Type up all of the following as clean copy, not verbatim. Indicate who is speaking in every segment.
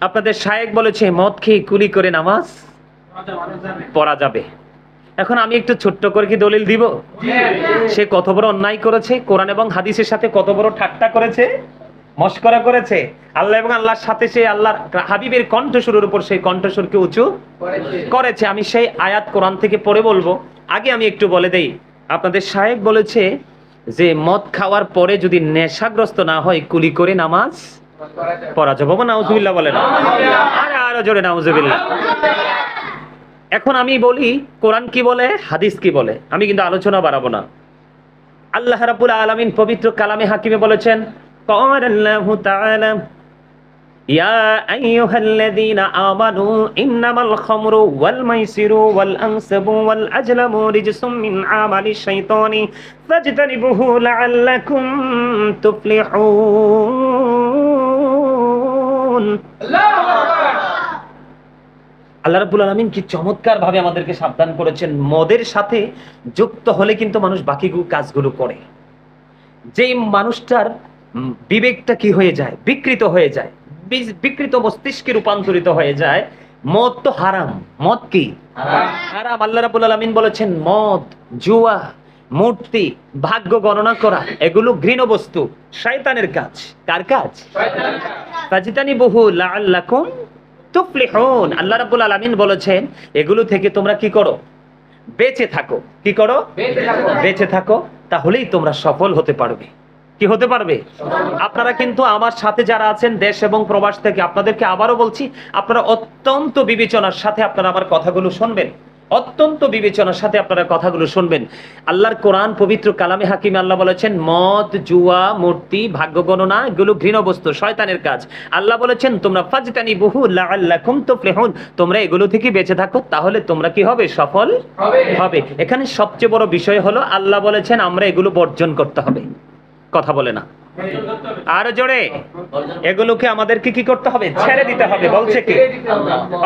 Speaker 1: আপনাদের শায়েখ বলেছে মদ খেয়ে কুলি করে নামাজ পড়া যাবে। এখন আমি একটু ছোট্ট করে কি দলিল দিব? সে কত বড় অন্যায় করেছে, কোরআন এবং হাদিসের সাথে কত বড় ঠাট্টা করেছে, মস্করা করেছে। আল্লাহ এবং আল্লাহর সাথে সে আল্লাহর হাবিবের কণ্ঠস্বরের উপর সেই কণ্ঠস্বরকে উঁচু করেছে। আমি সেই আয়াত কোরআন থেকে পড়ে বলবো। আগে আমি একটু বলে দেই, আপনাদের শায়েখ বলেছে যে মদ খাওয়ার পরে যদি নেশাগ্রস্ত না হয় কুলি করে নামাজ পড়া যাবে। নাউজুবিল্লাহ বলেন, আরো জোরে নাউজুবিল্লাহ। এখন আমি বলি কোরআন কি বলে, হাদিস কি বলে, আমি কিন্তু আলোচনা বাড়াবো না। আল্লাহ রাব্বুল আলামিন পবিত্র কালামে হাকিমে বলেছেন, قال الله تعالى يا أيها الذين آمنوا إنما الخمر والميسر والأنصب والأزلام رجس من عمل الشيطان فاجتنبوه لعلكم تفلحون। আল্লাহ রাব্বুল আলামিন কি চমৎকার ভাবে আমাদেরকে সাবধান করেছেন, মদের সাথে যুক্ত হলে কিন্তু মানুষ বাকি কাজগুলো করে। যেই মানুষটার বিবেকটা কি হয়ে যায়, বিকৃত হয়ে যায়, বিকৃত মস্তিষ্কে রূপান্তরিত হয়ে যায়। মদ তো হারাম। মদ কি হারাম? আল্লাহ রাব্বুল আলামিন বলেছেন মদ, জুয়া, মূর্তি, ভাগ্য গণনা করা এগুলো ঘৃণ্য বস্তু, শয়তানের কাজ। কার কাজ? ফাজতানিবুহু লাআল্লাকুম তুফলিহুন। আল্লাহ রাব্বুল আলামিন বলেছেন এগুলো থেকে তোমরা কি করো? বেঁচে থাকো। কি করো? বেঁচে থাকো, তাহলেই তোমরা সফল হতে পারবে। কি হতে পারবে? আপনারা কিন্তু আমার সাথে যারা আছেন দেশ এবং প্রবাস থেকে, আপনাদেরকে আবারও বলছি, আপনারা অত্যন্ত বিবেচনার সাথে আপনারা আমার কথাগুলো শুনবেন, অত্যন্ত বিবেচনার সাথে আপনারা কথাগুলো শুনবেন। আল্লাহর কোরআন পবিত্র কালামে হাকিমে আল্লাহ বলেছেন মদ, জুয়া, মূর্তি, ভাগ্য গণনা এগুলো ঘৃণ্য বস্তু, শয়তানের কাজ। আল্লাহ বলেছেন তোমরা ফাজতানিবুহু লাআল্লাকুম তুফলিহুন, তোমরা এগুলো থেকে বেঁচে থাকো, তাহলে তোমরা কি হবে? সফল হবে। এখানে সবচেয়ে বড় বিষয় হলো আল্লাহ বলেছেন আমরা এগুলো বর্জন করতে হবে। কথা বলে না, আরো জোরে। এগুলোকে আমাদেরকে কি করতে হবে? ছেড়ে দিতে হবে। বলছে কি?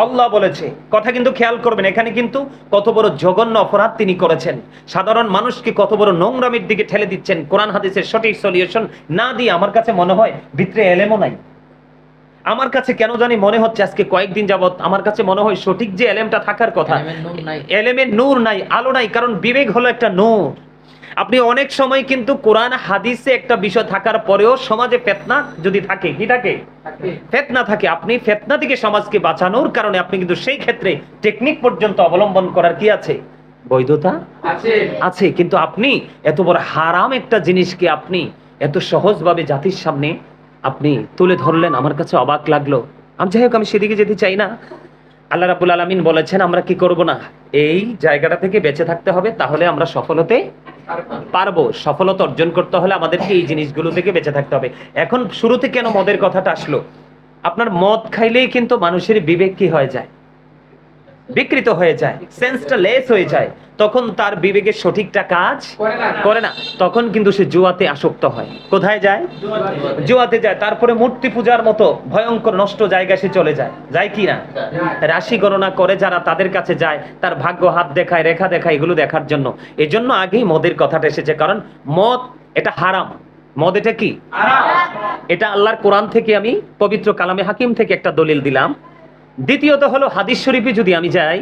Speaker 1: আল্লাহ বলেছে। কথা কিন্তু খেয়াল করবেন, এখানে কিন্তু কত বড় জঘন্য অপরাধ তিনি করেছেন। সাধারণ মানুষকে কত বড় নোংরামির দিকে ঠেলে দিচ্ছেন কোরআন হাদিসের সঠিক সলিউশন না দিয়ে। আমার কাছে মনে হয় ভিতরে এলেমও নাই। আমার কাছে কেন জানি মনে হচ্ছে আজকে কয়েকদিন যাবত আমার কাছে মনে হয় সঠিক যে এলেমটা থাকার কথা, এলেমের নূর নাই, আলো নাই। কারণ বিবেক হলো একটা নূর। আপনি অনেক সময় কিন্তু কোরআন হাদিসে একটা বিষয় থাকার পরেও সমাজে ফিতনা যদি থাকে, কি থাকে? ফিতনা থাকে। আপনি ফিতনা থেকে সমাজকে বাঁচানোর কারণে আপনি কিন্তু সেই ক্ষেত্রে টেকনিক পর্যন্ত অবলম্বন করার কি আছে? বৈধতা আছে। কিন্তু আপনি এত বড় হারাম একটা জিনিসকে আপনি এত সহজভাবে জাতির সামনে আপনি তুলে ধরলেন, আমার কাছে অবাক লাগলো। আমি যাই হোক, আমি সেদিকে যেতে চাই না। আল্লাহ রাব্বুল আলামিন বলেছেন আমরা কি করব না, এই জায়গাটা থেকে বেঁচে থাকতে হবে, তাহলে আমরা সফল হতে পারবো। সফলতা অর্জন করতে হলে আমাদেরকে এই জিনিসগুলো থেকে বেঁচে থাকতে হবে। এখন শুরুতে কেন মদের কথাটা আসলো? আপনার মদ খাইলেই কিন্তু মানুষের বিবেক কি হয়ে যায়? বিকৃত হয়ে যায়, সেন্সটা লেস হয়ে যায়। তখন তার বিবেকের সঠিকটা কাজ করে না। তখন কিন্তু সে জুয়াতে আসক্ত হয়। কোথায় যায়? জুয়াতে যায়। তারপরে মূর্তি পূজার মতো ভয়ঙ্কর নষ্ট জায়গায় সে চলে যায়। যায় কি না? রাশি গণনা করে যারা তাদের কাছে যায়, তার ভাগ্য হাত দেখায়, রেখা দেখায়, এগুলো দেখার জন্য। এজন্য আগেই মদের কথাটা এসেছে, কারণ মদ এটা হারাম। মদ এটা কি? এটা আল্লাহর কোরআন থেকে আমি পবিত্র কালামে হাকিম থেকে একটা দলিল দিলাম। দ্বিতীয়ত হলো হাদিস শরীফে যদি আমি যাই,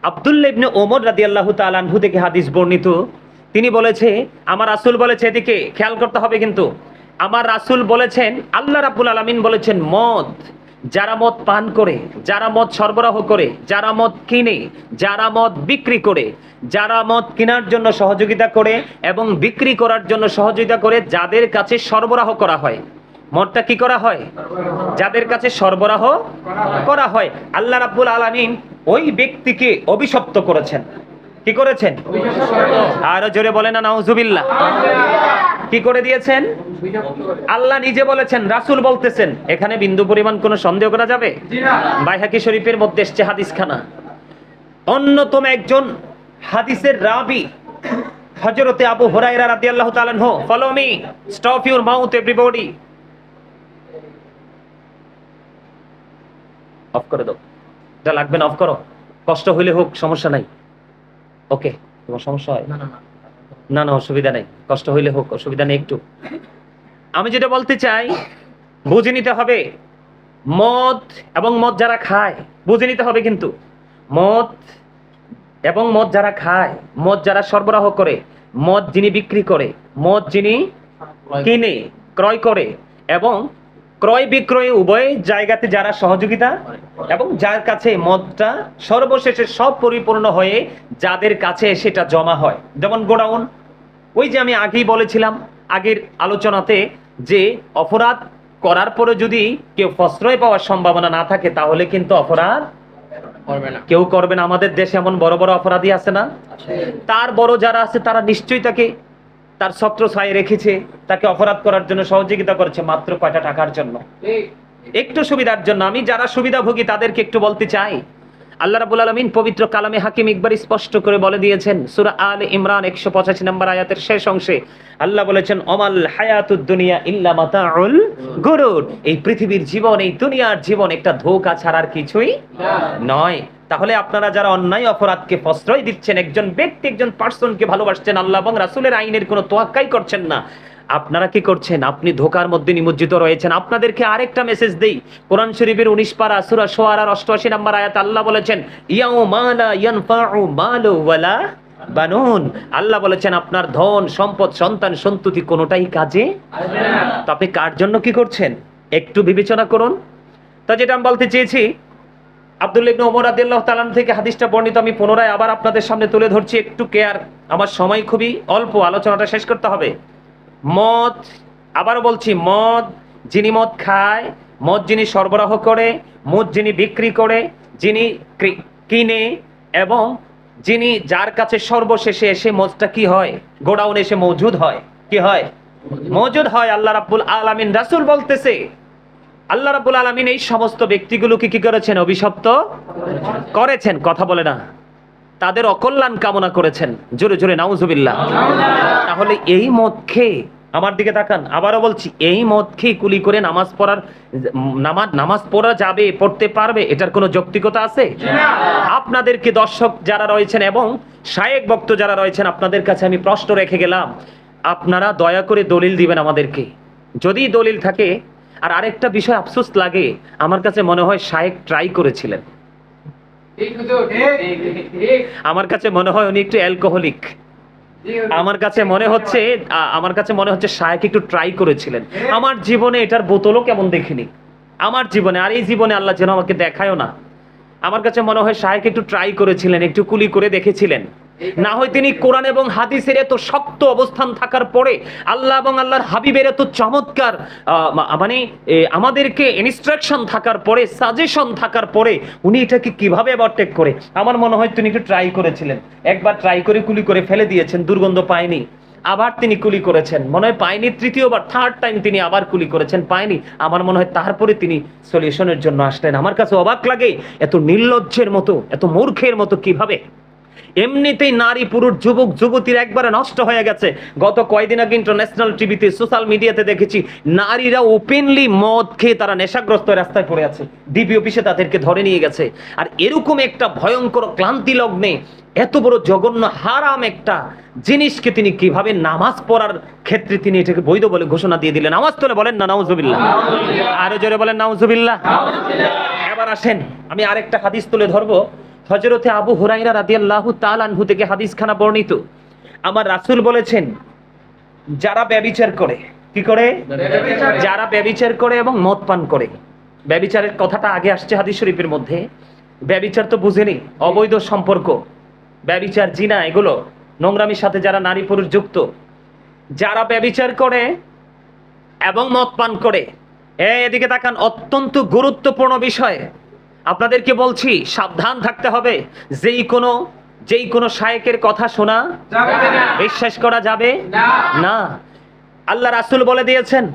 Speaker 1: আব্দুল্লাহ ইবনে ওমর রাদিয়াল্লাহু তাআলা আনহু থেকে হাদিস বর্ণিত। তিনি বলেছে আমার রাসূল বলেছে, এদিকে খেয়াল করতে হবে কিন্তু, আমার রাসূল বলেছেন, আল্লাহ রাব্বুল আলামিন বলেছেন মদ, যারা মদ পান করে, যারা মদ সরবরাহ করে, যারা মদ কিনে, যারা মদ বিক্রি করে, যারা মদ কেনার জন্য সহযোগিতা করে এবং বিক্রি করার জন্য সহযোগিতা করে, যাদের কাছে সরবরাহ করা হয়, মদটা কি করা হয়? যাদের কাছে সরবরাহ করা হয়, আল্লাহ রাব্বুল আলামিন ওই ব্যক্তিকে অভিশপ্ত করেছেন। কি করেছেন? আরো জোরে বলেন না নাউজুবিল্লাহ। কি করে দিয়েছেন? আল্লাহ নিজে বলেছেন, রাসূল বলতেছেন। এখানে বিন্দু পরিমাণ কোনো সন্দেহ করা যাবে? বাইহাকি শরীফের মধ্যে এসেছে হাদিসখানা। অন্যতম একজন হাদিসের রাবি হযরতে আবু হুরায়রা রাদিয়াল্লাহু তাআলা আনহু, follow me, stop your mouth everybody. Of করে দাও, এটা লাগবে না, অফ করো। কষ্ট হইলে হোক, সমস্যা নাই। ওকে, তোমার সমস্যা হয়? না না, অসুবিধা নেই, কষ্ট হইলে হোক, অসুবিধা নেই একটু। আমি যেটা বলতে চাই বুঝে নিতে হবে, মদ এবং মদ যারা খায় বুঝে নিতে হবে কিন্তু, মদ এবং মদ যারা খায়, মদ যারা সরবরাহ করে, মদ যিনি বিক্রি করে, মদ যিনি কিনে ক্রয় করে এবং ক্রয় বিক্রয় উভয় জায়গাতে যারা সহযোগিতা এবং যার কাছে মদটা সর্বশেষে সব পরিপূর্ণ হয়ে যাদের কাছে সেটা জমা হয়, যেমন গোডাউন। ওই যে আমি আগেই বলেছিলাম আগের আলোচনাতে যে অপরাধ করার পরে যদি কেউ প্রশ্রয় পাওয়ার সম্ভাবনা না থাকে তাহলে কিন্তু অপরাধ কেউ করবে না। আমাদের দেশে এমন বড় বড় অপরাধী আছে না, তার বড় যারা আছে তারা নিশ্চয়ই তাকে তার ছত্র ছায়ে রেখেছে, তাকে অপরাধ করার জন্য সহযোগিতা করেছে মাত্র কয়টা টাকার জন্য, একটু সুবিধার জন্য। আমি যারা সুবিধাভোগী তাদেরকে একটু বলতে চাই, আল্লাহ রাব্বুল আলামিন পবিত্র কালামে হাকিম একবার স্পষ্ট করে বলে দিয়েছেন, সূরা আলে ইমরান 185 নম্বর আয়াতের শেষ অংশে আল্লাহ বলেছেন, অমাল হায়াতুদ দুনিয়া ইল্লা মাতাউল গুরুর। এই পৃথিবীর জীবন, এই দুনিয়ার জীবন একটা ধোঁকা ছাড়ার কিছুই নয়। তাহলে আপনারা যারা অন্যায় অপরাধকে প্রশ্রয় দিচ্ছেন, একজন ব্যক্তি একজন পার্সনকে ভালোবাসছেন, আল্লাহ এবং রাসূলের আইনের কোনো তোয়াক্কাই করছেন না, আপনারা কি করছেন? আপনি ধোঁকার মধ্যে নিমজ্জিত রয়েছেন। আপনাদেরকে আরেকটা মেসেজ দেই, কোরআন শরীফের 19 পারা সূরা শুআরার 88 নম্বর আয়াত আল্লাহ বলেছেন, ইয়াউমা লা ইয়ানফাউ মালু ওয়ালা বানুন। আল্লাহ বলেছেন আপনার ধন সম্পদ সন্তান সন্ততি কোনোটাই কাজে আসবে না। তো আপনি কার জন্য কি করছেন একটু বিবেচনা করুন। তা যেটা আমি বলতে চেয়েছি, আব্দুল্লাহ ইবনে ওমর রাদিয়াল্লাহু তাআলা থেকে হাদিসটা বর্ণিত, আমি পুনরায় আবার আপনাদের সামনে তুলে ধরছি, একটু কেয়ার, আমার সময় খুবই অল্প, আলোচনাটা শেষ করতে হবে। মদ, আবারও বলছি, মদ যিনি মদ খায়, মদ যিনি সরবরাহ করে, মদ যিনি বিক্রি করে, যিনি কিনে এবং যিনি যার কাছে সর্বশেষে এসে মদটা কি হয় গোডাউনে এসে মজুদ হয়, কি হয় মজুদ হয়। আল্লাহ রাব্বুল আলামিন, রাসূল বলতেছে আল্লাহ রাব্বুল আলামিন এই সমস্ত ব্যক্তিগুলোকে কি করেছেন? অভিশপ্ত করেছেন। কথা বলে না, তাদের অকল্যাণ কামনা করেছেন। জোরে জোরে নাউজুবিল্লাহ। তাহলে এই মদ খেয়ে, আমার দিকে তাকান, আবারও বলছি, এই মদ খেয়ে কুলি করে নামাজ পড়া যাবে, পড়তে পারবে, এটার কোনো যৌক্তিকতা আছে? আপনাদেরকে দর্শক যারা রয়েছেন এবং শায়েক বক্ত যারা রয়েছেন, আপনাদের কাছে আমি প্রশ্ন রেখে গেলাম, আপনারা দয়া করে দলিল দিবেন আমাদেরকে, যদি দলিল থাকে। আর আরেকটা বিষয় আফসোস লাগে, আমার কাছে মনে হয় শায়েক ট্রাই করেছিলেন, আমার কাছে মনে হয় উনি একটু অ্যালকোহলিক, আমার কাছে মনে হচ্ছে শায়েক একটু ট্রাই করেছিলেন। আমার জীবনে এটার বোতলও কেমন দেখিনি, আমার জীবনে, আর এই জীবনে আল্লাহ যেন আমাকে দেখায়ও না। আমার কাছে মনে হয় শায়েক একটু ট্রাই করেছিলেন, একটু কুলি করে দেখেছিলেন। না হয় তিনি কোরআন এবং হাদিসের এত শক্ত অবস্থান থাকার পরে, আল্লাহ এবং আল্লাহর হাবিবের এত চমৎকার মানে আমাদেরকে ইনস্ট্রাকশন থাকার পরে, সাজেশন থাকার পরে উনি এটাকে কিভাবে ওভারটেক করে, আমার মনে হয় তিনি একটু ট্রাই করেছিলেন। একবার ট্রাই করে কুলি করে ফেলে দিয়েছেন, দুর্গন্ধ পায়নি, আবার তিনি কুলি করেছেন, মনে হয় পায়নি, তৃতীয়বার থার্ড টাইম তিনি আবার কুলি করেছেন, পায়নি, আমার মনে হয় তারপরে তিনি সলিউশনের জন্য আসলেন। আমার কাছে অবাক লাগে, এত নির্লজ্জের মতো, এত মূর্খের মতো কিভাবে। এমনিতেই নারী পুরুষ যুবক যুবতীর একবারে নষ্ট হয়ে গেছে। গত কয়েকদিন আগে ইন্টারন্যাশনাল টিভিতে, সোশ্যাল মিডিয়াতে দেখেছি, নারীরা ওপেনলি মদ খেয়ে তারা নেশাগ্রস্ত রাস্তায় পড়ে আছে, ডিবি অফিসে তাদেরকে ধরে নিয়ে গেছে। আর এরকম একটা ভয়ঙ্কর ক্লান্তি লগ্নে এত বড় জঘন্য হারাম একটা জিনিসকে তিনি কিভাবে নামাজ পড়ার ক্ষেত্রে তিনি এটাকে বৈধ বলে ঘোষণা দিয়ে দিলেন। নামাজ তোলে বলেন না নাউজুবিল্লাহ, আরো জোরে বলেন নাউজুবিল্লাহ। এবার আসেন, আমি আরেকটা হাদিস তুলে ধরবো, হযরতে আবু হুরায়রা রাদিয়াল্লাহু তাআলা আনহু থেকে হাদিসখানা বর্ণিত। আমার রাসূল বলেছেন, যারা ব্যভিচার করে, কি করে? যারা ব্যভিচার করে এবং মদ পান করে। ব্যভিচারের কথাটা আগে আসছে হাদিস শরীফের মধ্যে। ব্যভিচার তো বুঝেনি, অবৈধ সম্পর্ক, ব্যভিচার, জিনা, এগুলো নোংরামির সাথে যারা নারী পুরুষ যুক্ত, যারা ব্যভিচার করে এবং মদ পান করে। এদিকে তাকান, অত্যন্ত গুরুত্বপূর্ণ বিষয় আপনাদেরকে বলছি, সাবধান থাকতে হবে। যেই কোনো শায়েকের কথা শোনা বিশ্বাস করা যাবে না। আল্লাহ রাসূল বলে দিয়েছেন,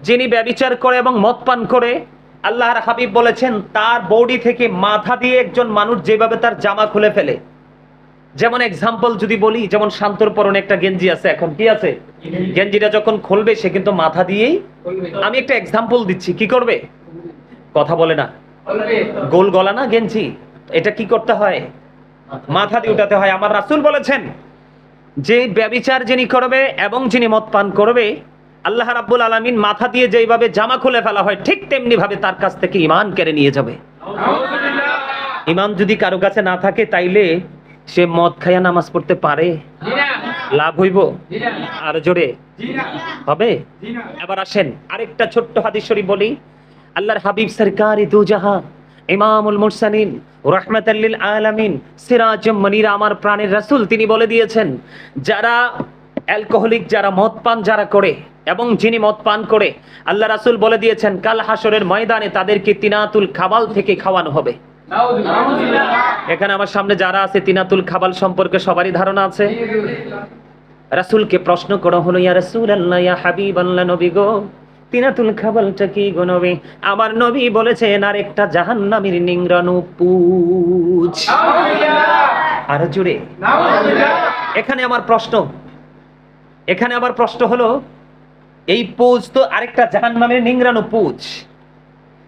Speaker 1: যিনি ব্যভিচার করে এবং মদ পান করে, আল্লাহর হাবিব বলেছেন তার বডি থেকে মাথা দিয়ে একজন মানুষ যেভাবে তার জামা খুলে ফেলে, যেমন এক্সাম্পল যদি বলি, যেমন শান্তর পরনে একটা গেঞ্জি আছে, এখন কি আছে, গেঞ্জিটা যখন খুলবে সে কিন্তু মাথা দিয়েই, আমি একটা এক্সাম্পল দিচ্ছি, কি করবে? কথা বলে না, গোল গলা না গেঞ্জি, এটা কি করতে হয়? মাথা দিয়ে উঠাতে হয়। আমার রাসূল বলেছেন যে ব্যভিচার যিনি করবে এবং যিনি মদ পান করবে, আল্লাহ রাব্বুল আলামিন মাথা দিয়ে যেইভাবে জামা খুলে ফেলা হয় ঠিক তেমনি ভাবে তার কাছ থেকে ঈমান কেড়ে নিয়ে যাবে। ঈমান যদি কারো কাছে না থাকে তাইলে সে মদ খাইয়া নামাজ পড়তে পারে? লাভ হইব? আর জোরে হবে? এবার আসেন আরেকটা ছোট্ট হাদিস শরীফ বলি। আল্লাহর হাবিব সরকার দু জাহান ইমামুল মুরসালিন রাহমাতাল লিল আলামিন সিরাজুম মুনিরা আমার প্রাণের রাসূল তিনি বলে দিয়েছেন, যারা অ্যালকোহলিক, যারা মদ পান যারা করে এবং যিনি মদ পান করে, আল্লাহ রাসূল বলে দিয়েছেন কাল হাসরের ময়দানে তাদেরকে তিনাতুল খাবাল থেকে খাওয়ানো হবে। এখানে আমার সামনে যারা আছে তিনাতুল খাবাল সম্পর্কে সবারই ধারণা আছে? রাসূলকে প্রশ্ন করা হলো, ইয়া রাসূলুল্লাহ, ইয়া হাবিবাল্লাহ, নবী গো তিনাতুল খাবালটা কি গো নবী? আমার নবী বলেছেন আরেকটা জাহান্নামীর নিংড়ানো পুঁজ। আর জোরে এখানে আমার প্রশ্ন হলো, এই পুঁজ তো আরেকটা জাহান্নামের নিংড়ানো পুঁজ।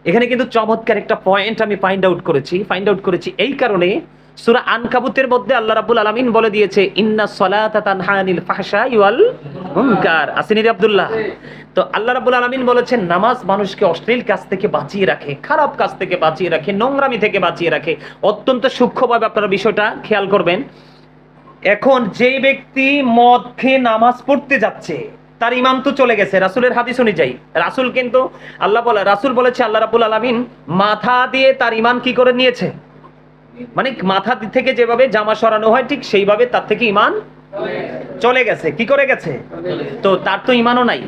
Speaker 1: এখানে কিন্তু চমৎকার একটা পয়েন্ট আমি ফাইন্ড আউট করেছি এই কারণে, সূরা আনকাবুতের মধ্যে আল্লাহ রাব্বুল আলামিন বলে দিয়েছে ইন্নাস সালাতা তানহা আনিল ফাহশাই ওয়াল মুনকার। আসেনি রে আব্দুল্লাহ? তো আল্লাহ রাব্বুল আলামিন বলেছেন নামাজ মানুষকে অশ্লীল কাজ থেকে বাঁচিয়ে রাখে, খারাপ কাজ থেকে বাঁচিয়ে রাখে, নোংরামি থেকে বাঁচিয়ে রাখে। অত্যন্ত সূক্ষ্মভাবে আপনারা বিষয়টা খেয়াল করবেন। এখন যে ব্যক্তি মদ খেয়ে নামাজ পড়তে যাচ্ছে তার ঈমান তো চলে গেছে রাসূলের হাদিস অনুযায়ী। রাসূল বলেছে আল্লাহ রাব্বুল আলামিন মাথা দিয়ে তার ঈমান কি করে নিয়েছে, মানে মাথা থেকে যেভাবে জামা সরানো হয় ঠিক সেইভাবে তার থেকে ঈমান চলে গেছে। কি করে গেছে? তো তার তো ঈমানও নাই।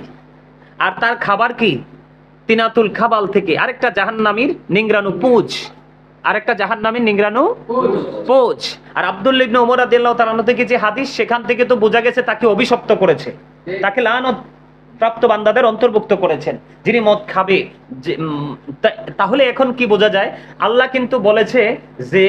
Speaker 1: আর তার খাবার কি? তিনাতুল খাবাল থেকে আরেকটা জাহান্নামীর নিংড়ানো পুঁজ, আরেকটা জাহান্নামীর নিংড়ানো পুঁজ। আর আব্দুল্লাহ ইবনে ওমর রাদিয়াল্লাহু তাআলা থেকে যে হাদিস, সেখান থেকে তো বোঝা গেছে তাকে অভিশপ্ত করেছে, তাকে লানত প্রাপ্ত বান্দাদের অন্তর্ভুক্ত করেছেন যিনি মদ খাবে। তাহলে এখন কি বোঝা যায়? আল্লাহ কিন্তু বলেছে যে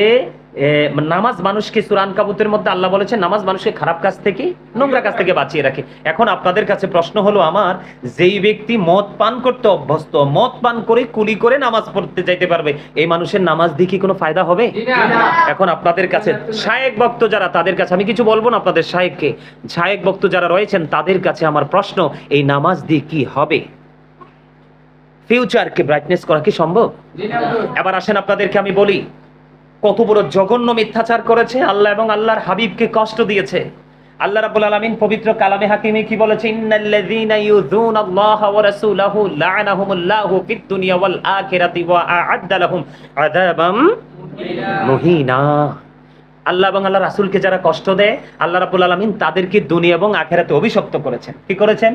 Speaker 1: নামাজ মানুষকে, সূরা আনকাবুতের মধ্যে আল্লাহ বলেছে নামাজ মানুষকে খারাপ কাজ থেকে, নোংরা কাজ থেকে বাঁচিয়ে রাখে। এখন আপনাদের কাছে প্রশ্ন হলো আমার, যেই ব্যক্তি মদ পান করতে অভ্যস্ত, মদ পান করে কুলি করে নামাজ পড়তে যাইতে পারবে, এই মানুষের নামাজ দিয়ে কি কোনো ফায়দা হবে? এখন আপনাদের কাছে শায়েক বক্ত যারা, তাদের কাছে আমি কিছু বলবো না, আপনাদের শায়েক বক্ত যারা রয়েছেন তাদের কাছে আমার প্রশ্ন, এই নামাজ দিয়ে কি হবে? ফিউচারকে ব্রাইটনেস করা কি সম্ভব? এবার আসেন আপনাদেরকে আমি বলি কত বড় জঘন্য মিথ্যাচার করেছে আল্লাহ এবং আল্লাহর হাবিবকে কষ্ট দিয়েছে। আল্লাহ রাব্বুল আলামিন পবিত্র কালামে হাকিমে কি বলেছে? ইন্নাল্লাযীনা ইউযুনাল্লাহা ওয়া রাসূলাহু লা'নাহুমুল্লাহু ফিদ দুনিয়া ওয়াল আখিরাতি ওয়া আ'আদ্দা লাহুম আযাবাম মুহিনা। আল্লাহ এবং আল্লাহর রাসূলকে যারা কষ্ট দেয় আল্লাহ রাব্বুল আলামিন তাদেরকে দুনিয়া এবং আখিরাতে অভিশপ্ত করেছেন। কি করেছেন?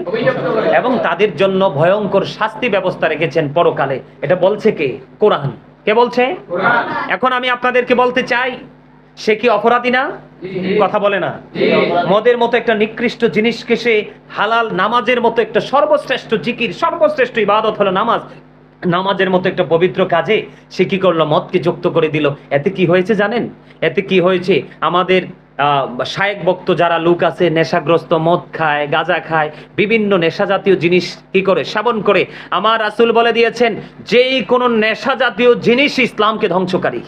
Speaker 1: এবং তাদের জন্য ভয়ঙ্কর শাস্তি ব্যবস্থা রেখেছেন পরকালে। এটা বলছে কে? কোরআন। কে বলছে? কোরআন। এখন আমি আপনাদেরকে বলতে চাই, সে কি অপরাধী না? কথা বলে না। মদের মতো একটা নিকৃষ্ট জিনিসকে সে হালাল, নামাজের মতো একটা সর্বশ্রেষ্ঠ জিকির, সর্বশ্রেষ্ঠ ইবাদত হলো নামাজ, নামাজের মতো একটা পবিত্র কাজে সে কি করলো? মদকে যুক্ত করে দিল। এতে কি হয়েছে জানেন? এতে কি হয়েছে? আমাদের শায়েক বক্ত যারা লোক আছে, নেশাগ্রস্ত, মদ খায়, গাঁজা খায়, বিভিন্ন নেশা জাতীয় জিনিস কি করে? সেবন করে। আমার রাসূল বলে দিয়েছেন যেই কোনো নেশা জাতীয় জিনিস ইসলামকে ধ্বংসকারী।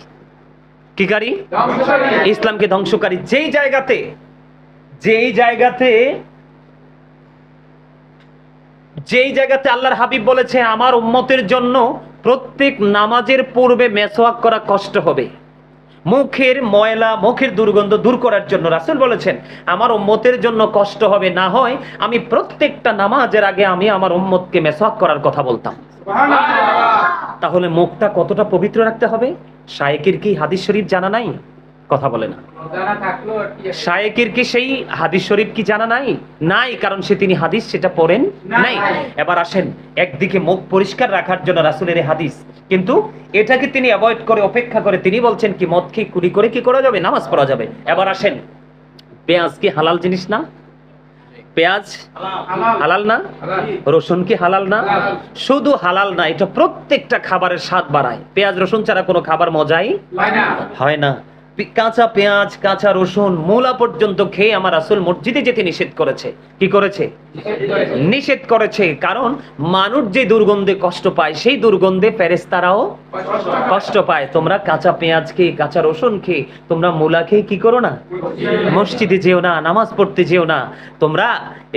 Speaker 1: কি কারী? ইসলামকে ধ্বংসকারী। যেই জায়গাতে আল্লাহর হাবিব বলেছে আমার উম্মতের জন্য প্রত্যেক নামাজের পূর্বে মেসওয়াক করা কষ্ট হবে, মুখের ময়লা, মুখের দুর্গন্ধ দূর করার জন্য রাসূল বলেছেন আমার উম্মতের জন্য কষ্ট হবে, না হয় আমি প্রত্যেকটা নামাজের আগে আমি আমার উম্মতকে মেসওয়াক করার কথা বলতাম। তাহলে মুখটা কতটা পবিত্র রাখতে হবে? শায়েকের কি হাদিস শরীফ জানা নাই? কথা বলে না। শায়েকের কি সেই হাদিস শরীফ কি জানা নাই? নাই, কারণ তিনি হাদিস সেটা পড়েন নাই। এবার আসেন, একদিকে মুখ পরিষ্কার রাখার জন্য রাসূলের হাদিস, কিন্তু এটাকে তিনি অ্যাভয়েড করে, উপেক্ষা করে তিনি বলছেন কি মদ খেয়ে কুলি করে কি করা যাবে? নামাজ পড়া যাবে। এবার আসেন, পেঁয়াজ কি হালাল জিনিস না? পেঁয়াজ হালাল না? রসুন কি হালাল না? শুধু হালাল না, এটা প্রত্যেকটা খাবারের স্বাদ বাড়ায়। পেঁয়াজ রসুন ছাড়া কোনো খাবার মজাই হয় না। কাঁচা পেঁয়াজ, কাঁচা রসুন, মূলা পর্যন্ত খেয়ে আমার রাসূল মসজিদে যেতে নিষেধ করেছে। কি করেছে? নিষেধ করেছে। কারণ মানুষ যে দুর্গন্ধে কষ্ট পায়, সেই দুর্গন্ধে ফেরেশতারাও কষ্ট পায়। তোমরা কাঁচা পেঁয়াজ খেয়ে, কাঁচা রসুন খেয়ে, তোমরা মূলা খেয়ে কি করো না? মসজিদে যেও না, নামাজ পড়তে যেও না। তোমরা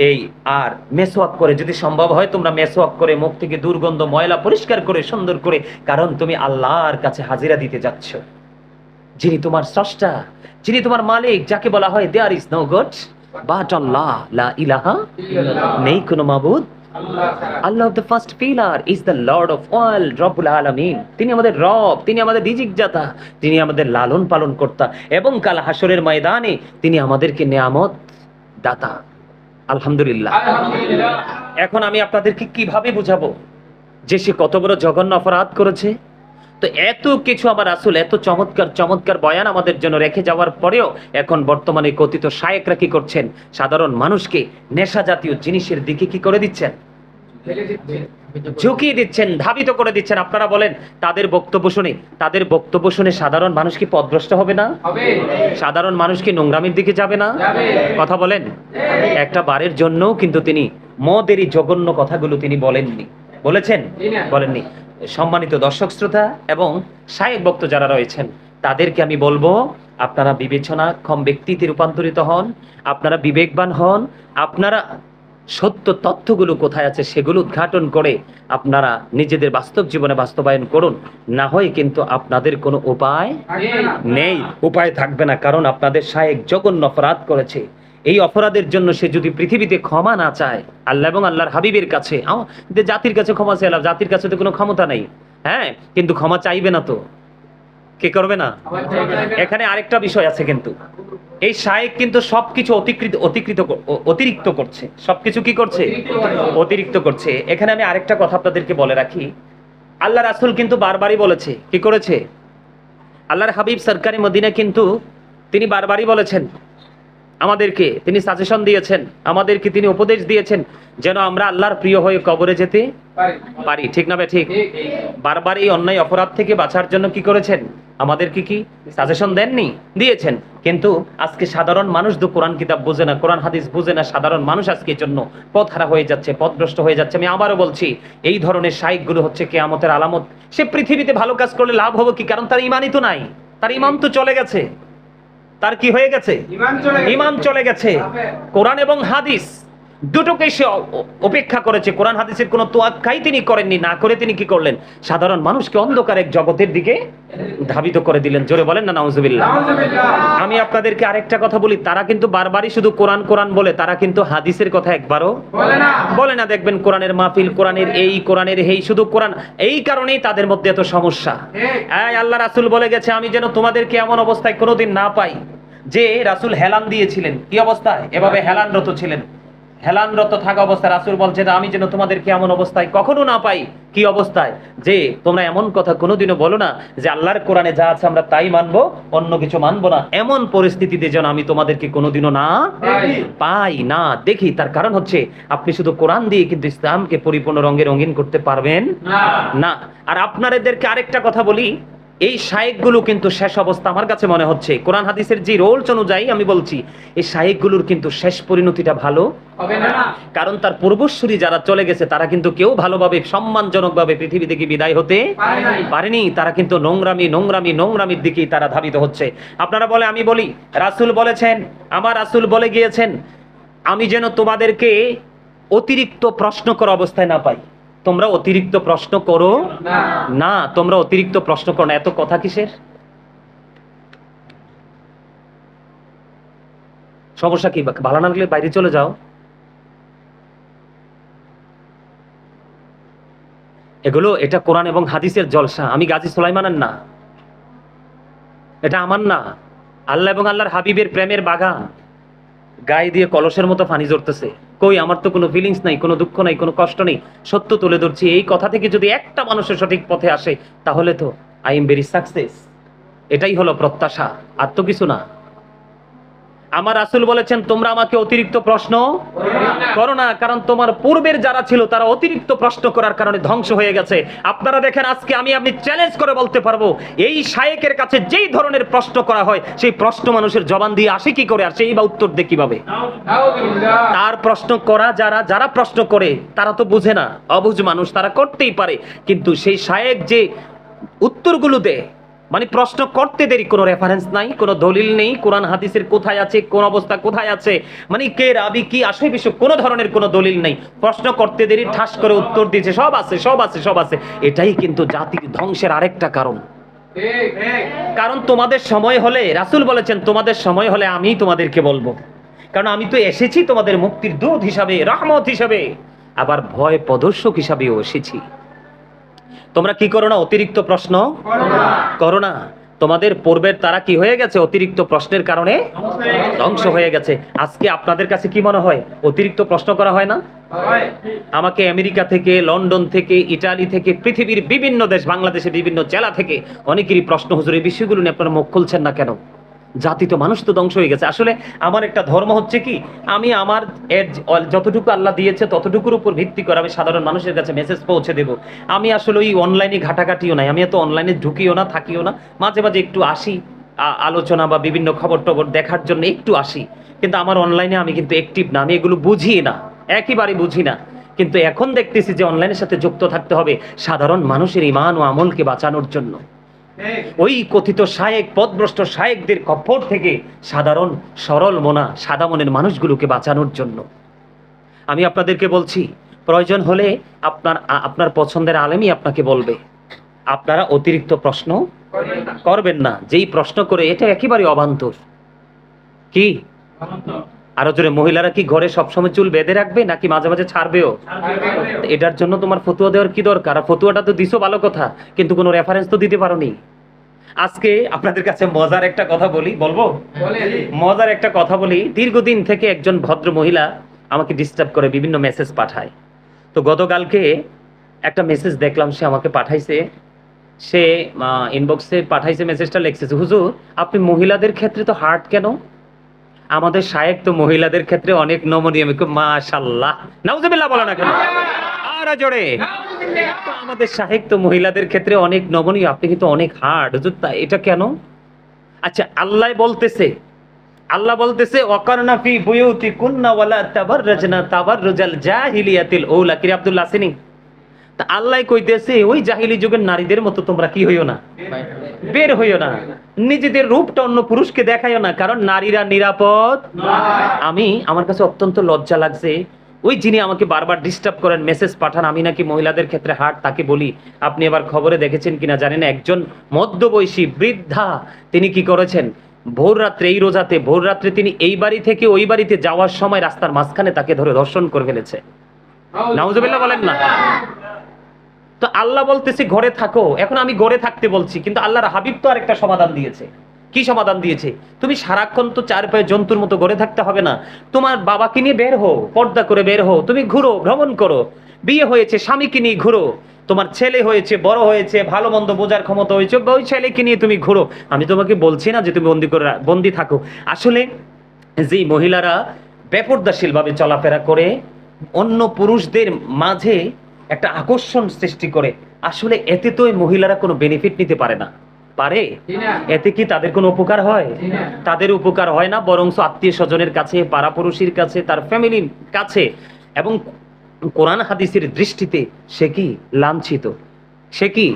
Speaker 1: এই আর মেসওয়াক করে, যদি সম্ভব হয় তোমরা মেসওয়াক করে মুখ থেকে দুর্গন্ধ ময়লা পরিষ্কার করে সুন্দর করে, কারণ তুমি আল্লাহর কাছে হাজিরা দিতে যাচ্ছ। যিনি তোমার স্রষ্টা, যিনি তোমার মালিক, যাকে বলা হয় there is no god but Allah, লা ইলাহা, নেই কোনো মাবুদ। Allah the first pillar is the Lord of all, রব্বুল আলামিন। তিনি আমাদের রব, তিনি আমাদের রিজিকদাতা, তিনি আমাদের লালন পালন কর্তা, এবং কাল হাসরের ময়দানে তিনি আমাদেরকে নিয়ামত দাতা। আলহামদুলিল্লাহ। এখন আমি আপনাদেরকে কিভাবে বুঝাবো যে সে কত বড় জঘন্য অপরাধ করেছে? তো এত কিছু আমার রাসূল এত চমৎকার চমৎকার বয়ান আমাদের জন্য রেখে যাওয়ার পরেও এখন বর্তমানে কথিত শায়েকরা কি করছেন? সাধারণ মানুষকে নেশা জাতীয় জিনিসের দিকে কি করে দিচ্ছেন? ঝুঁকিয়ে দিচ্ছেন, ধাবিত করে দিচ্ছেন। আপনারা বলেন তাদের বক্তব্য শুনে সাধারণ মানুষ কি পথভ্রষ্ট হবে না? সাধারণ মানুষ কি নোংরামির দিকে যাবে না? কথা বলেন। একটা বারের জন্য কিন্তু তিনি মদেরই জঘন্য কথাগুলো তিনি বলেননি। বলেছেন? বলেননি। সম্মানিত দর্শক শ্রোতা এবং শায়েক বক্তা যারা রয়েছেন, তাদেরকে আমি বলবো, আপনারা বিবেচনাক্ষম ব্যক্তিতে রূপান্তরিত হন, আপনারা বিবেকবান হন, আপনারা সত্য তথ্যগুলো কোথায় আছে সেগুলো উদ্ঘাটন করে আপনারা নিজেদের বাস্তব জীবনে বাস্তবায়ন করুন। না হয় কিন্তু আপনাদের কোনো উপায় নেই, উপায় থাকবে না। কারণ আপনাদের শায়েক জঘন্য অপরাধ করেছে। এই অপরাধের জন্য সে যদি পৃথিবীতে ক্ষমা না চায় আল্লাহ এবং আল্লাহর হাবিবের কাছে, জাতির কাছে ক্ষমা চাইলাম, জাতির কাছে তো কোনো ক্ষমতা নেই, হ্যাঁ, কিন্তু ক্ষমা চাইবে না তো কে করবে না? এখানে আরেকটা বিষয় আছে, কিন্তু এই শায়েক কিন্তু সবকিছু অতিরিক্ত করছে। সবকিছু কি করছে? অতিরিক্ত করছে। এখানে আমি আরেকটা কথা আপনাদেরকে বলে রাখি, আল্লাহ রাসূল কিন্তু বারবারই বলেছে, কি করেছে? আল্লাহর হাবিব সরকারে মদিনা কিন্তু তিনি বারবারই বলেছেন আমাদেরকে, তিনি সাজেশন দিয়েছেন আমাদেরকে, তিনি উপদেশ দিয়েছেন যেন আমরা আল্লাহর প্রিয় হয়ে কবরে যেতে পারি। ঠিক না? ঠিক। বারবার এই অন্যায় অপরাধ থেকে বাঁচার জন্য কি করেছেন? আমাদেরকে কি সাজেশন দেননি? দিয়েছেন। কিন্তু আজকে সাধারণ মানুষ তো কোরআন কিতাব বোঝে না, কোরআন হাদিস বোঝে না, সাধারণ মানুষ আজকে এর জন্য পথহারা হয়ে যাচ্ছে, পথভ্রষ্ট হয়ে যাচ্ছে। আমি আবারও বলছি, এই ধরনের শায়েকগুলো হচ্ছে কিয়ামতের আলামত। সে পৃথিবীতে ভালো কাজ করলে লাভ হবে কি? কারণ তার ঈমানই তো নাই, তার ঈমান তো চলে গেছে। তার কি হয়ে গেছে? ঈমান চলে গেছে। কোরআন এবং হাদিস দুটোকে সে উপেক্ষা করেছে। কোরআন হাদিসের কোনো তোয়াক্কাই তিনি করেননি। না করে তিনি কি করলেন? সাধারণ মানুষকে অন্ধকার এক জগতের দিকে ধাবিত করে দিলেন। জোরে বলেন না নাউজুবিল্লাহ। আমি আপনাদেরকে আরেকটা কথা বলি, তারা কিন্তু বারবারই শুধু কোরআন কোরআন বলে, তারা কিন্তু হাদিসের কথা একবারও বলে না। দেখবেন কোরআনের মাহফিল, কোরআনের এই, কোরআনের এই, শুধু কোরআন। এই কারণেই তাদের মধ্যে এত সমস্যা। আল্লাহ রাসূল বলে গেছে, আমি যেন তোমাদেরকে এমন অবস্থায় কোনোদিন না পাই যে রাসূল হেলান দিয়েছিলেন। কি অবস্থায়? এভাবে হেলানরত ছিলেন। হেলানরত থাকা অবস্থায় রাসূল বলছেন, আমি যেন তোমাদেরকে এমন অবস্থায় কখনো না পাই। কি অবস্থায়? যে তোমরা এমন কথা কোনোদিনও বলো না যে আল্লাহর কোরআনে যা আছে আমরা তাই মানবো, অন্য কিছু মানবো না। এমন পরিস্থিতিতে যেন আমি তোমাদেরকে কোনোদিনও না পাই, না দেখি। তার কারণ হচ্ছে আপনি শুধু কোরআন দিয়ে কিন্তু ইসলামকে পরিপূর্ণ রঙে রঙিন করতে পারবেন না। আর আপনাদেরকে আরেকটা কথা বলি, এই শায়েকগুলো কিন্তু শেষ অবস্থা আমার কাছে মনে হচ্ছে কোরআন হাদিসের যে রোলস অনুযায়ী আমি বলছি, এই শায়েকগুলোর কিন্তু শেষ পরিণতিটা ভালো হবে না। কারণ তার পূর্বসূরি যারা চলে গেছে তারা কিন্তু কেউ ভালোভাবে সম্মানজনকভাবে পৃথিবী থেকে বিদায় হতে পারেনি। তারা কিন্তু নোংরামির দিকেই তারা ধাবিত হচ্ছে। আপনারা বলে, আমি বলি, রাসূল বলেছেন, আমার রাসূল বলে গিয়েছেন, আমি যেন তোমাদেরকে অতিরিক্ত প্রশ্ন করা অবস্থায় না পাই। তোমরা অতিরিক্ত প্রশ্ন করো না, তোমরা অতিরিক্ত প্রশ্ন করো না। এত কথা কিসের? সমস্যা কি? ভালো না লাগলে বাইরে চলে যাও। এটা কোরআন এবং হাদিসের জলসা। আমি গাজী সুলাইমানের না, এটা আমার না। আল্লাহ এবং আল্লাহর হাবিবের প্রেমের বাগান, গায়ে দিয়ে কলসের মতো পানি ঝরতেছে। কই, আমার তো কোনো ফিলিংস নাই, কোনো দুঃখ নাই, কোনো কষ্ট নেই, সত্য তুলে ধরছি। এই কথা থেকে যদি একটা মানুষের সঠিক পথে আসে তাহলে তো আই এম ভেরি সাকসেস। এটাই হলো প্রত্যাশা, আর তো কিছু না। আমার রাসূল বলেছেন তোমরা আমাকে অতিরিক্ত প্রশ্ন করো না, কারণ তোমার পূর্বের যারা ছিল তারা অতিরিক্ত প্রশ্ন করার কারণে ধ্বংস হয়ে গেছে। আপনারা দেখেন আজকে আপনি চ্যালেঞ্জ করে বলতে পারবো এই শায়েকের কাছে যেই ধরনের প্রশ্ন করা হয় সেই প্রশ্ন মানুষের জবান দিয়ে আসে কি করে, আর সেই বা উত্তর দেয় কিভাবে? তার প্রশ্ন করা যারা প্রশ্ন করে তারা তো বুঝে না, অবুঝ মানুষ, তারা করতেই পারে, কিন্তু সেই শায়েক যে উত্তরগুলো দেয়, মানে প্রশ্ন করতে দেরি, কোনো রেফারেন্স নাই, কোনো দলিল নেই, কোরআন হাদিসের কোথায় আছে, কোন অবস্থা কোথায় আছে, মানে কে রাবি কি আসে বিষয়, কোনো ধরনের কোনো দলিল নেই, প্রশ্ন করতে দেরি ঠাস করে উত্তর দিয়েছে সব আছে সব আছে সব আছে। এটাই কিন্তু জাতির ধ্বংসের আরেকটা কারণ। কারণ তোমাদের সময় হলে, রাসূল বলেছেন তোমাদের সময় হলে আমি তোমাদেরকে বলবো, কারণ আমি তো এসেছি তোমাদের মুক্তির দূত হিসাবে, রহমত হিসাবে, আবার ভয় প্রদর্শক হিসাবেও এসেছি। তোমরা কি করো না? অতিরিক্ত প্রশ্ন করো না। তোমাদের পূর্বের তারা কি হয়ে গেছে? অতিরিক্ত প্রশ্নের কারণে ধ্বংস হয়ে গেছে। আজকে আপনাদের কাছে কি মনে হয় অতিরিক্ত প্রশ্ন করা হয় না? আমাকে আমেরিকা থেকে, লন্ডন থেকে, ইটালি থেকে, পৃথিবীর বিভিন্ন দেশ, বাংলাদেশের বিভিন্ন জেলা থেকে অনেকেরই প্রশ্ন, হুজুর এই বিষয়গুলো নিয়ে আপনারা মুখ খুলছেন না কেন? জাতি তো, মানুষ তো ধ্বংস হয়ে গেছে। আসলে আমার একটা ধর্ম হচ্ছে কি, আমি আমার যতটুকু আল্লাহ দিয়েছে ততটুকুর উপর ভিত্তি করে আমি সাধারণ মানুষের কাছে মেসেজ পৌঁছে দেব। আমি আসলে ওই অনলাইনে ঘাটাঘাটিও নাই, আমি এত অনলাইনে ঢুকিও না, থাকিও না, মাঝে মাঝে একটু আসি আলোচনা বা বিভিন্ন খবর টবর দেখার জন্য একটু আসি, কিন্তু আমার অনলাইনে আমি কিন্তু অ্যাক্টিভ না, আমি এগুলো বুঝি না, একেবারে বুঝি না। কিন্তু এখন দেখতেছি যে অনলাইনের সাথে যুক্ত থাকতে হবে সাধারণ মানুষের ঈমান ও আমলকে বাঁচানোর জন্য। ওই কথিত শায়েক, পথভ্রষ্ট শায়েকদের কপট থেকে সাধারণ সরল মনা, সাদা মনের মানুষগুলোকে বাঁচানোর জন্য আমি আপনাদেরকে বলছি, প্রয়োজন হলে আপনার পছন্দের আলেমই আপনাকে বলবে, আপনারা অতিরিক্ত প্রশ্ন করবেন না। যেই প্রশ্ন করে এটা একেবারে অবান্তর। কি আরো জোরে, মহিলারা কি ঘরে সবসময় চুল বেঁধে রাখবে নাকি মাঝে মাঝে ছাড়বেও? এটার জন্য তোমার ফতুয়া দেওয়ার কি দরকার? ফতুয়াটা তো দিছো ভালো কথা, কিন্তু কোনো রেফারেন্স তো দিতে পারোনি। আজকে আপনাদের কাছে মজার একটা কথা বলি, বলবো? মজার একটা কথা বলি। দীর্ঘদিন থেকে একজন ভদ্র মহিলা আমাকে ডিস্টার্ব করে, বিভিন্ন মেসেজ পাঠায়। তো গতকালকে একটা মেসেজ দেখলাম সে আমাকে পাঠাইছে, সে ইনবক্সে পাঠাইছে, মেসেজটা লিখছে, হুজুর আপনি মহিলাদের ক্ষেত্রে তো হার্ড কেন? আমাদের শায়েক তো মহিলাদের ক্ষেত্রে অনেক নমনীয়। মাশাআল্লাহ, নাউজুবিল্লাহ বলো না কেন? আর জোরে। আমাদের শায়েক তো মহিলাদের ক্ষেত্রে অনেক নমনীয়, আপনি কিন্তু অনেক হার্ড। হুজুর এটা কেন? আচ্ছা, আল্লাহ বলতেছে ওয়াকারনা ফি বুয়ুতিকুন্না ওয়ালা তাবাররাজনা তাবাররুজাল জাহিলিয়াতিল উলা। কি আব্দুল্লাহ আসেনি? তা আল্লাহ কইতেছে ওই জাহিলি যুগের নারীদের মতো তোমরা কি হইও না, বের হইও না, নিজেদের রূপটা অন্য পুরুষকে দেখাইও না, কারণ নারীরা নিরাপদ নয়। আমার কাছে অত্যন্ত লজ্জা লাগছে, ওই যিনি আমাকে বারবার ডিস্টার্ব করেন, মেসেজ পাঠান, আমি নাকি মহিলাদের ক্ষেত্রে হার্ড, তাকে বলি, আপনি এবার খবরে দেখেছেন কিনা জানি না, একজন মধ্যবয়সী বৃদ্ধা তিনি কি করেছেন, ভোর রাত্রে, এই রোজাতে ভোর রাত্রে তিনি এই বাড়ি থেকে ওই বাড়িতে যাওয়ার সময় রাস্তার মাঝখানে তাকে ধরে ধর্ষণ করে ফেলেছে। নাউজুবিল্লাহ বলেন না। তো আল্লাহ বলতেছে ঘরে থাকো। এখন আমি ঘরে থাকতে বলছি, কিন্তু আল্লাহর হাবিব তো আরেকটা সমাধান দিয়েছে। কি সমাধান দিয়েছে? তুমি সারাক্ষণ তো চার পায়ে জন্তুর মতো ঘরে থাকতে হবে না, তোমার বাবাকে নিয়ে বের হও, পর্দা করে বের হও, তুমি ঘুরো, ভ্রমণ করো, বিয়ে হয়েছে স্বামীকে নিয়ে ঘুরো, তোমার ছেলে হয়েছে, বড় হয়েছে, ভালো মন্দ বোঝার ক্ষমতা হয়েছে, ওই ছেলেকে নিয়ে তুমি ঘুরো। আমি তোমাকে বলছি না যে তুমি বন্দি থাকো। আসলে যেই মহিলারা বেপরদাশীল ভাবে চলাফেরা করে, অন্য পুরুষদের মাঝে একটা আকর্ষণ সৃষ্টি করে, আসলে এতে তো ওই মহিলারা কোনো বেনিফিট নিতে পারে না। পারে? এতে কি তাদের কোনো উপকার হয়? তাদের উপকার হয় না, বরং আত্মীয় স্বজনের কাছে, পাড়াপড়শির কাছে, তার ফ্যামিলির কাছে এবং কোরআন হাদিসের দৃষ্টিতে সে কি লাঞ্ছিত। সে কি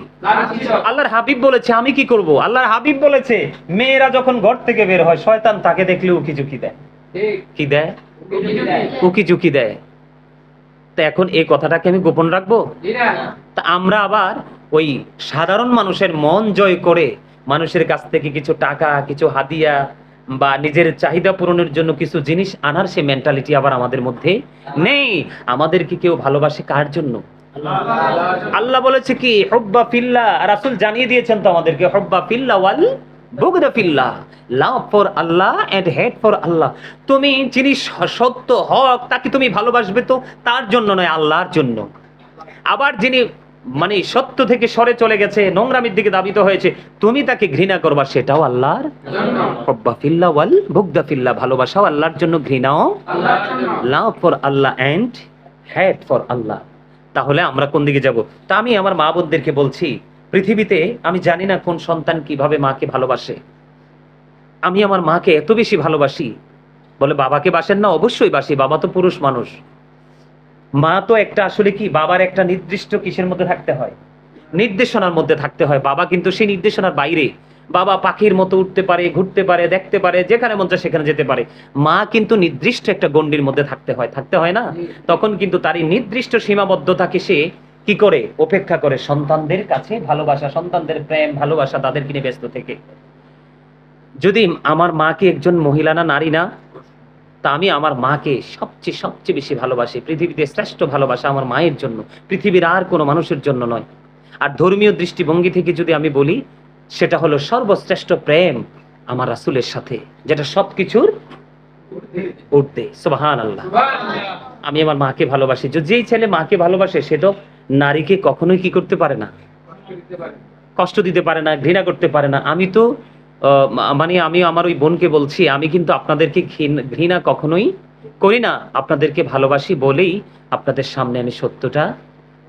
Speaker 1: আল্লাহর হাবিব বলেছে, আমি কি করব? আল্লাহর হাবিব বলেছে মেয়েরা যখন ঘর থেকে বের হয় শয়তান তাকে দেখলে উকি ঝুঁকি দেয়। কি দেয়? উকি ঝুঁকি দেয়। তা এখন এই কথাটাকে আমি গোপন রাখবো? তা আমরা আবার ওই সাধারণ মানুষের মন জয় করে মানুষের কাছ থেকে কিছু টাকা, কিছু হাদিয়া বা নিজের চাহিদা পূরণের জন্য কিছু জিনিস আনার সে মেন্টালিটি আবার আমাদের মধ্যে নেই। আমাদেরকে কেউ ভালোবাসে কার জন্য? আল্লাহ বলেছে কি হুব্বা ফিল্লাহ, রাসূল জানিয়ে দিয়েছেন তো আমাদেরকে, হুব্বা ফিল্লাহ ওয়াল বুগদা ফিল্লাহ, love for Allah and hate for Allah. তুমি যিনি সত্য হক তাকে তুমি ভালোবাসবে তো তার জন্য নয়, আল্লাহর জন্য। আবার যিনি মানে সত্য থেকে সরে চলে গেছে, নোংরামির দিকে ধাবিত হয়েছে, তুমি তাকে ঘৃণা করবা, সেটাও আল্লাহর হুব্বা ফিল্লাহ ওয়াল বুগদা ফিল্লাহ, ভালোবাসাও আল্লাহর জন্য, ঘৃণাও love for Allah and hate for Allah. তাহলে আমরা কোন দিকে যাব? তা আমি আমার মা বোনদেরকে বলছি, পৃথিবীতে আমি জানি না কোন সন্তান কিভাবে মাকে ভালোবাসে, আমি আমার মাকে এত বেশি ভালোবাসি। বলে বাবাকে বাসেন না? অবশ্যই বাসি, বাবা তো পুরুষ মানুষ। মা তো একটা আসলে কি, বাবার একটা নির্দিষ্ট কিসের মধ্যে থাকতে হয়, নির্দেশনার মধ্যে থাকতে হয়। বাবা কিন্তু সেই নির্দেশনার বাইরে, বাবা পাখির মতো উঠতে পারে, ঘুরতে পারে, দেখতে পারে, যেখানে মন চায় সেখানে যেতে পারে। মা কিন্তু নির্দিষ্ট একটা গণ্ডির মধ্যে থাকতে হয় না? তখন কিন্তু তারই নির্দিষ্ট সীমাবদ্ধতাকে সে কি করে উপেক্ষা করে সন্তানদের কাছে ভালোবাসা, সন্তানদের প্রেম ভালোবাসা, তাদেরকে নিয়ে ব্যস্ত থেকে। যদি আমার মাকে একজন মহিলা না, নারী না, তা আমি আমার মাকে সবচেয়ে বেশি ভালোবাসি। পৃথিবীতে শ্রেষ্ঠ ভালোবাসা আমার মায়ের জন্য, পৃথিবীর আর কোনো মানুষের জন্য নয়। আর ধর্মীয় দৃষ্টিভঙ্গি থেকে যদি আমি বলি, সেটা হলো সর্বশ্রেষ্ঠ প্রেম আমার রাসূলের সাথে, যেটা সবকিছুর ঊর্ধ্বে। সুবহানাল্লাহ। আমি আমার মাকে ভালোবাসি। যেই ছেলে মাকে ভালোবাসে, সেটা নারীকে কখনোই কি করতে পারে না, কষ্ট দিতে পারে না, ঘৃণা করতে পারে না। আমি তো মানে আমি আমার ওই বোনকে বলছি, আমি কিন্তু আপনাদেরকে ঘৃণা কখনোই করি না, আপনাদেরকে ভালোবাসি বলেই আপনাদের সামনে আমি সত্যটা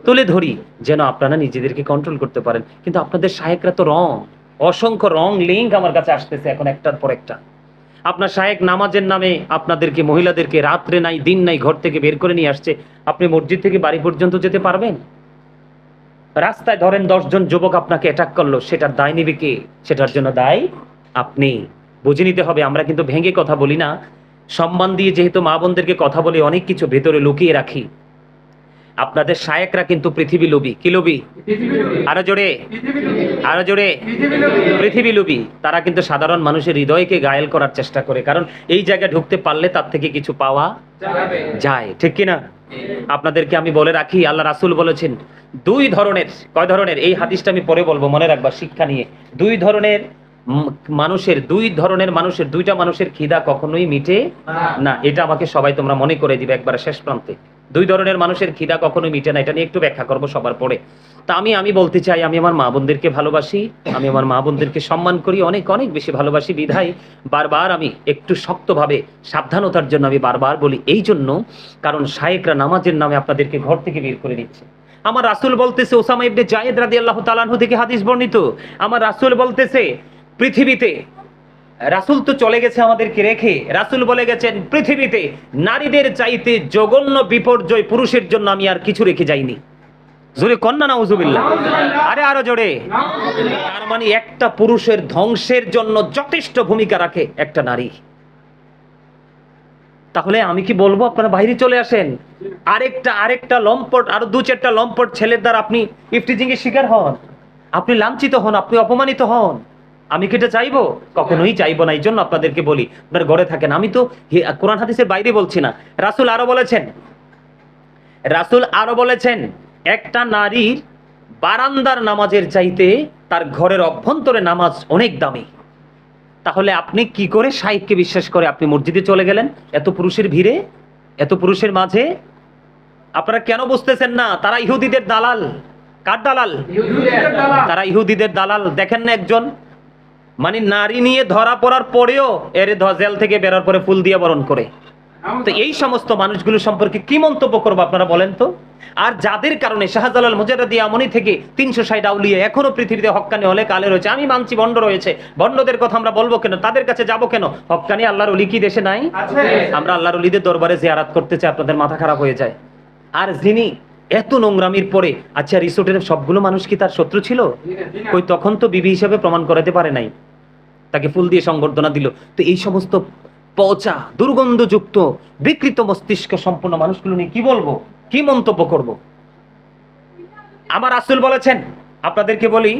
Speaker 1: তুলে ধরি, যেন আপনারা নিজেদেরকে কন্ট্রোল করতে পারেন। কিন্তু আপনাদের শায়েকরা তো অসংখ্য রং লিঙ্ক আমার কাছে আসতেছে এখন একটার পর একটা। আপনার শায়েক নামাজের নামে আপনাদেরকে, মহিলাদেরকে রাত্রে নাই দিন নাই ঘর থেকে বের করে নিয়ে আসছে। আপনি মসজিদ থেকে বাড়ি পর্যন্ত যেতে পারবেন? রাস্তায় ধরেন 10 জন যুবক আপনাকে অ্যাটাক করলো, সেটার দায় নিবে কে? সেটার জন্য দায় আপনি। বুঝে নিতে হবে, আমরা কিন্তু ভেঙে কথা বলি না, সম্মান দিয়ে যেহেতু মা বোনদেরকে কথা বলি, অনেক কিছু ভেতরে লুকিয়ে রাখি। আপনাদের শায়েকরা কিন্তু পৃথিবী লোভী। কি লোভী? আরো জোরে, আরো জোরে। পৃথিবী লোভী। তারা কিন্তু সাধারণ মানুষের হৃদয়কে ঘায়েল করার চেষ্টা করে, কারণ এই জায়গায় ঢুকতে পারলে তার থেকে কিছু পাওয়া যায়, ঠিক কিনা? আপনাদেরকে আমি বলে রাখি, আল্লাহ রাসূল বলেছেন 2 ধরনের। কয় ধরনের? এই হাদিসটা আমি পরে বলবো, মনে রাখবা, শিক্ষা নিয়ে। 2 ধরনের মানুষের, 2টা মানুষের খিদা কখনোই মিটে না। এটা আমাকে সবাই তোমরা মনে করে দিবে একবার শেষ প্রান্তে। 2 ধরনের মানুষের খিদা কখনোই মিটে না। এটা নিয়ে একটু ব্যাখ্যা করবো সবার পরে। তা আমি বলতে চাই, আমি আমার মা বোনদেরকে ভালোবাসি, আমি আমার মা বোনদেরকে সম্মান করি, অনেক অনেক বেশি ভালোবাসি। বিধায় বারবার আমি একটু শক্তভাবে, সাবধানতার জন্য আমি বারবার বলি, এই জন্য কারণ শায়েকরা নামাজের নামে আপনাদেরকে ঘর থেকে বের করে দিচ্ছে। আমার রাসূল বলতেছে, ওসামা ইবনে জায়েদ রাদিয়াল্লাহু তাআলা আনহু থেকে হাদিস বর্ণিত, আমার রাসূল বলতেছে, পৃথিবীতে, রাসূল তো চলে গেছে আমাদেরকে রেখে, রাসূল বলে গেছেন, পৃথিবীতে নারীদের চাইতে জঘন্য বিপর্যয় পুরুষের জন্য আমি আর কিছু রেখে যাইনি। জোরে কন্যা নাউজুবিল্লাহ। আরে আরো জোরে। তার মানে একটা পুরুষের ধ্বংসের জন্য যথেষ্ট ভূমিকা রাখে একটা নারী। তাহলে আমি কি বলবো আপনারা বাইরে চলে আসেন? আরেকটা লম্পট, আরো 2-4টা লম্পট ছেলের দ্বারা আপনি ইফটিজিং এর শিকার হন, আপনি লাঞ্ছিত হন, আপনি অপমানিত হন। আমি কি এটা চাইবো? কখনোই চাইবো না। এই জন্য আপনাদেরকে বলি, আপনার ঘরে থাকেন। আমি তো কোরআন হাদিসের বাইরে বলছি না। রাসূল আরো বলেছেন, একটা নারীর বারান্দার নামাজের চাইতে তার ঘরের অভ্যন্তরে নামাজ অনেক দামি। তাহলে আপনি কি করে শায়েককে বিশ্বাস করে আপনি মসজিদে চলে গেলেন এত পুরুষের ভিড়ে, এত পুরুষের মাঝে? আপনারা কেন বুঝতেছেন না? তারা ইহুদিদের দালাল। কার দালাল? তারা ইহুদিদের দালাল। দেখেন না, একজন মানে নারী নিয়ে ধরা পড়ার পরেও এর জেল থেকে বেরোর পরে ফুল দিয়ে বরণ করে। তো এই সমস্ত মানুষগুলো সম্পর্কে কি মন্তব্য করবো আপনারা বলেন তো? আর যাদের কারণে শাহজালাল মুজাদ্দিদ আমনি থেকে 360 আউলিয়া এখনো পৃথিবীতে হক্কানি হলে কালে রয়েছে। আমি মানছি ভণ্ড রয়েছে, ভণ্ডদের কথা আমরা বলবো কেন, তাদের কাছে যাব কেন? হক্কানি আল্লাহর ওলি কি দেশে নাই? আমরা আল্লাহর ওলিদের দরবারে জিয়ারত করতে চাই, আপনাদের মাথা খারাপ হয়ে যায়। আর যিনি এত নোংরামির পরে, আচ্ছা রিসোর্টের সবগুলো মানুষ কি তার শত্রু ছিল? কই, তখন তো বিবি হিসেবে প্রমাণ করাতে পারে নাই, তাকে ফুল দিয়ে সংবর্ধনা দিল। তো এই সমস্ত পচা, দুর্গন্ধযুক্ত, বিকৃত মস্তিষ্ক সম্পন্ন মানুষগুলো নিয়ে কি বলবো, কি মন্তব্য করব? আমার রাসূল বলেছেন, আপনাদেরকে বলি,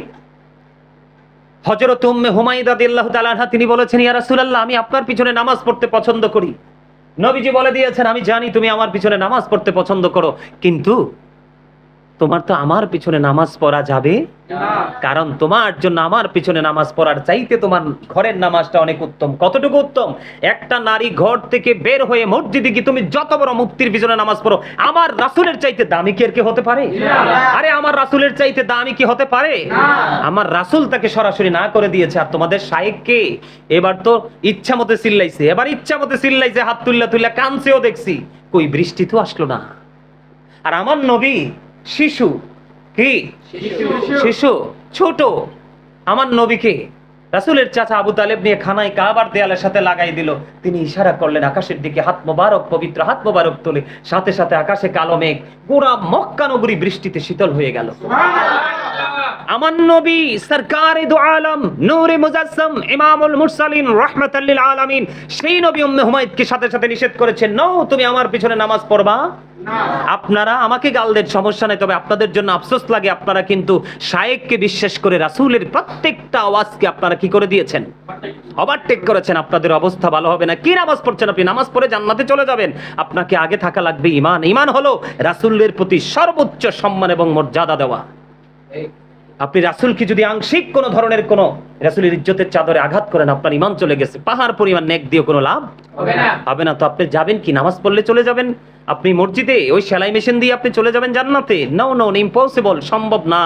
Speaker 1: হযরত উম্মে হুমায়রা রাদিয়াল্লাহু তাআলা আনহা তিনি বলেছেন, ইয়া রাসূলুল্লাহ, আমি আপনার পিছনে নামাজ পড়তে পছন্দ করি। নবীজি বলে দিয়েছেন, আমি জানি তুমি আমার পিছনে নামাজ পড়তে পছন্দ করো, কিন্তু তোমার তো আমার পিছনে নামাজ পড়া যাবে
Speaker 2: না।
Speaker 1: কারণ তোমার জন্য আমার পিছনে নামাজ পড়ার চাইতে তোমার ঘরের নামাজটা অনেক উত্তম। কতটুকু উত্তম? একটা নারী ঘর থেকে বের হয়ে মসজিদে কি তুমি যত বড় মুফতির পিছনে নামাজ পড়ো, আমার রাসূলের চাইতে দামি কি আর কি হতে পারে? আরে আমার রাসূলের চাইতে দামি কি হতে পারে? আমার রাসূল তাকে সরাসরি না করে দিয়েছে। আর তোমাদের শায়েখকে এবার তো ইচ্ছা মতো চিল্লাইছে, এবার ইচ্ছা মতো চিল্লাইছে, হাত তুল্লা তুল্লা কানছেও দেখছি, কই বৃষ্টি তো আসলো না। আর আমার নবী শিশু, কি শিশু, ছোট, আমার নবীকে রাসূলের চাচা আবু তালেব নিয়ে খানায় কাবার দেয়ালের সাথে লাগাই দিল। তিনি ইশারা করলেন আকাশের দিকে, হাত মোবারক, পবিত্র হাত মোবারক তুলে, সাথে সাথে আকাশে কালো মেঘ, গোরা মক্কা নগরী বৃষ্টিতে শীতল হয়ে গেল। আমার নবী সরকারে দু আলম, নূরে মুজাসসাম, ইমামুল মুরসালিন, রাহমাতাল লিল আলামিন, সেই নবী উম্মে হুমায়দকে সাথে সাথে নিষেধ করেছেন, নও তুমি আমার পিছনে নামাজ পড়বা
Speaker 2: না।
Speaker 1: আপনারা আমাকে গাল দেন, সমস্যা নেই, তবে আপনাদের জন্য আফসোস লাগে, আপনারা কিন্তু শায়েখকে বিশ্বাস করে রাসূলের প্রত্যেকটা আওয়াজকে আপনারা কি করে দিয়েছেন? ওভারটেক করেছেন। আপনাদের অবস্থা ভালো হবে না। কি নামাজ পড়ছেন আপনি? নামাজ পড়ে জান্নাতে চলে যাবেন। আপনাকে আগে থাকা লাগবে ঈমান। ঈমান হলো রাসূলের প্রতি সর্বোচ্চ সম্মান এবং মর্যাদা দেওয়া। আপনি রাসূলকে যদি আংশিক কোনো ধরনের কোনো রাসূলের ইজ্জতের চাদরে আঘাত করেন, আপনার ঈমান চলে গেছে। পাহাড় পরিমাণ নেক দিয়ে কোনো লাভ
Speaker 2: হবে না।
Speaker 1: হবে না। তো আপনি যাবেন কি? নামাজ পড়লে চলে যাবেন আপনি মসজিদে, ওই সেলাই মেশিন দিয়ে আপনি চলে যাবেন জান্নাতে? নো নো, ইম্পসিবল, সম্ভব না।